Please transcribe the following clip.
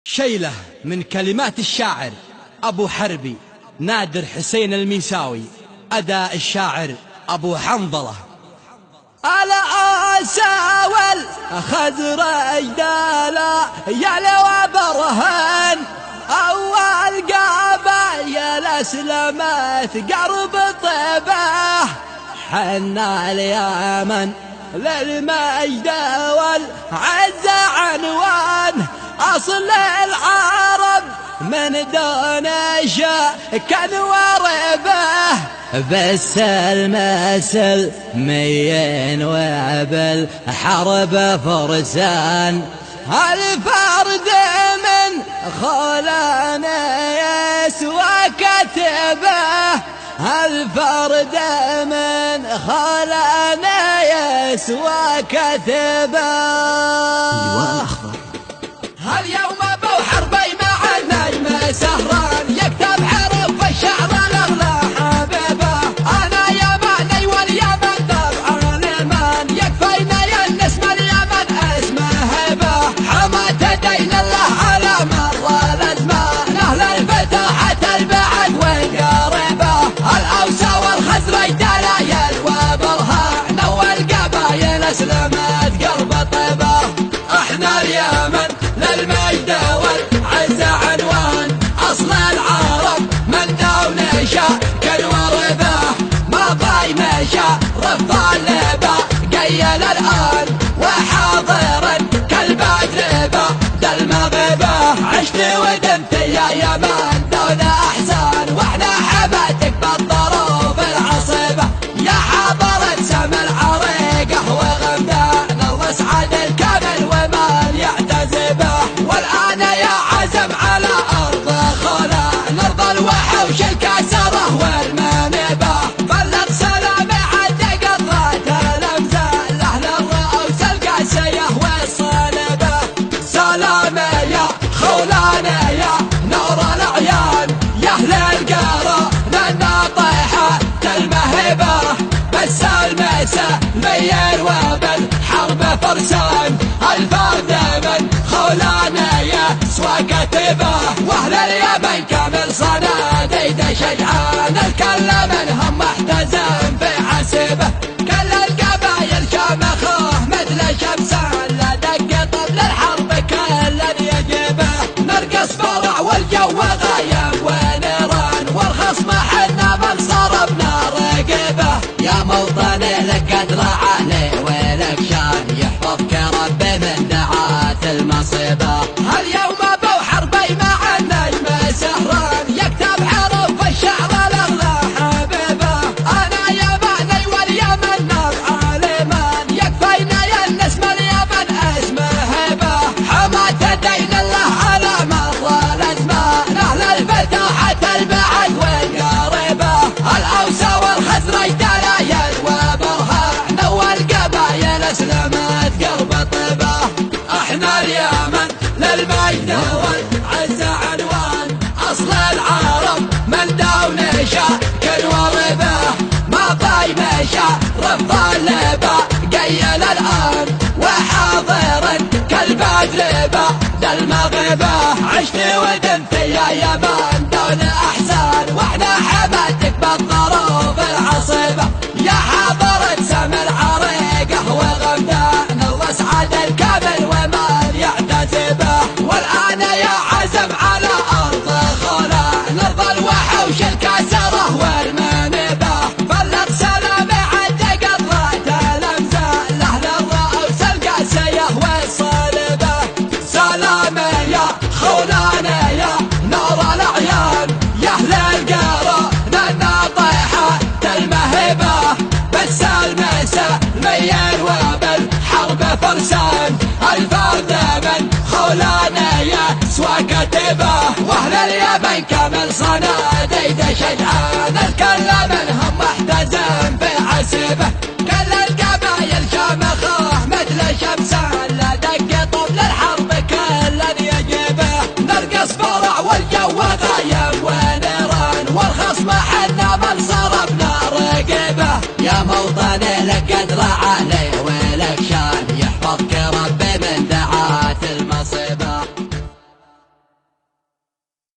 شيلة من كلمات الشاعر أبو حربي نادر حسين الميساوي. أداء الشاعر أبو حنظلة. العسى والخزرج دالا يلوى برهان أول قبايل أسلمت قرب طيبه حنا اليمن للمجد والعز عنوان أصل العرب من دون شك وربه بس المسل مين وعبل حرب فرسان الفرد من خلانه يسوى كتبه الفرد من خلانه يسوى كتبه. اليوم ابو حربي مع النجم سهران يكتب حرف الشعر الاغلى حبيبه. انا يماني واليمن طبع اليمن يكفينا ينس من اليمن اسمه هبه. حماة دين الله على مر الازمان اهل الفتاحة البعد والقريبه. الاوس والخزرج دلايل وبرهان اول قبايل اسلمت قلب طيبه. احنا اليمن للمجد والعز عنوان اصل العرب من دون شك وربه. ما باي مشى رفض اللبا قيل الان وحاضر كالبدر بعد المغيبه. عشت ودمت يا يمن دون احزان واحنا حبتك بالظروف العصيبه. يا حاضر سم العريقه وغمدان الله اسعد الكامل ومال يعتزبه. والآن يا عزم على أرض خلان أرض الوحوش الكسرة والمنبه. بلغ سلامي عد قضيت الأمثال أهل الرؤوس القاسية والصلبة. سلامي يا خولاني يا نور العيان يا أهل القرى للناطحة المهبة. بس المسا مير وبالحرب فرسان الفرد من خولانية سوى كتبه. واهل اليمن كامل صناديد شجعان الكل منهم محتزم في حسبه. كل القبايل شامخوه مثل شمسان لا دق طبل الحرب كل يجبه. نرقص فرع والجو غايب ونيران والخصم حنا من صار بنرقبه. يا موطني لك قدر عالي ولك شان يحفظك ربي من دعات المصيبه. اليوم ابو حربي مع النجم سهران يكتب حرف الشعر الاغلى حبيبه. انا يماني واليمن نبع اليمن يكفينا ينس من اليمن اسمه هبه. حماة دين الله على مر الازمان اهل الفتاحة البعد والقريبه. الاوس والخزرج دلايل وبرهان اول قبايل اسلمت قلب طيبه. احنا اليمن للمجد والعز عنوان اصل العرب من دون شك وربه. ما باي مشى رفض اللبا قيل الان وحاضر كالبدر بعد المغيبه. عشت ودمت يا يمن دون احزان واحنا حبتك بالظروف العصيبه. يا حاضر سم العريقه وغمدان الله اسعد الكامل ومال يعتزبه. والان يا عزم على ارض خلان ارض الوحوش الكسره والمنبه. بلغ سلامي عد قضيت الامثال اهل الرؤوس القاسيه والصلبه. سلامي يا خولاني يا نور العيان يا اهل القرى للناطحة المهبه. بس المسا مير وبالحرب فرسان الفرد من خولانية سوى كتبه. واهل اليمن كامل صناديد شجعان الكل منهم محتزم في حسبه. كل القبايل شامخوه مثل شمسان